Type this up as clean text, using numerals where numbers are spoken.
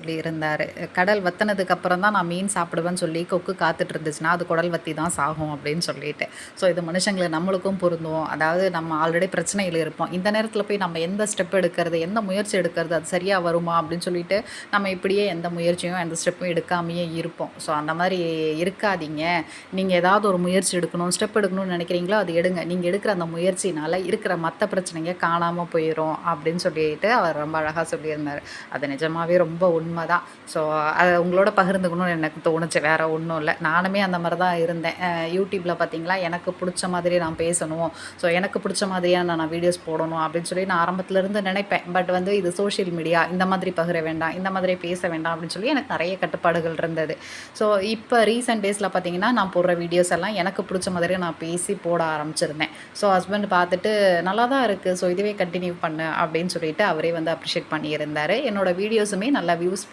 சொல்லியிருந்தார். கடல் வத்துனதுக்கு அப்புறம் தான் நான் மீன் சாப்பிடுவேன்னு சொல்லி கொக்கு காத்துட்டு இருந்துச்சுன்னா, அது குடல் வத்தி தான் சாகும் அப்படின்னு சொல்லிட்டு. ஸோ இது மனுஷங்கள நம்மளுக்கும் பொருந்தும். அதாவது நம்ம ஆல்ரெடி பிரச்சனையில இருப்போம். இந்த நேரத்தில போய் நம்ம எந்த ஸ்டெப் எடுக்கிறது, எந்த முயற்சி எடுக்கிறது, அது சரியா வருமா அப்படின்னு சொல்லிட்டு, நம்ம இப்படியே எந்த முயற்சியும், எந்த ஸ்டெப்பும் எடுக்காமயே இருப்போம். ஸோ அந்த மாரி இருக்காதீங்க. நீங்க ஏதாவது ஒரு முயற்சி எடுக்கணும், ஸ்டெப் எடுக்கணும்னு நினைக்கிறீங்களோ, அது எடுங்க. நீங்க எடுக்கிற அந்த முயற்சியினால இருக்கிற மத்த பிரச்சனைங்க காணாம போயிரும் அப்படின்னு சொல்லிட்டு அவர் ரொம்ப அழகா சொல்லியிருந்தாரு. அது நிஜமாவே ரொம்ப உண்மதான். ஸோ அத உங்களோட பகிர்ந்துக்கணும்னு எனக்கு தோணுச்சு. வேற ஒண்ணும் இல்ல. நானுமே அந்த மாரி தான் இருந்தேன். யூடியூப்ல பார்த்தீங்களா, எனக்கு புடிச்ச மாதிரி நான் பேசணும். ஸோ எனக்கு புடிச்ச மாதிரியான நான் வீடியோஸ் போடணும் அப்படின்னு சொல்லி நான் ஆரம்பத்துல இருந்து நினைப்பேன். பட் வந்து இது சோஷியல் மீடியா இந்த மாதிரி பகிர வேண்டாம், இந்த மாதிரி பேச வேண்டாம் அப்படின்னு சொல்லி எனக்கு நெறைய கட்டுப்பாடுகள் இருந்தது. ஸோ இப்ப ரீசென்ட் டேஸ்ல பார்த்தீங்கன்னா, நான் போடுற வீடியோஸ் எல்லாம் எனக்கு புடிச்ச மாதிரி நான் பேசி போட ஆரம்பிச்சிருந்தேன். ஸோ ஹஸ்பண்ட் பார்த்துட்டு நல்லா தான் இருக்கு. ஸோ இதுவே கன்டின்யூ பண்ணு அப்படின்னு சொல்லிட்டு அவரே வந்து அப்ரிஷியேட் பண்ணியிருந்தாரு. என்னோட வீடியோஸுமே நல்லா வியூஸ்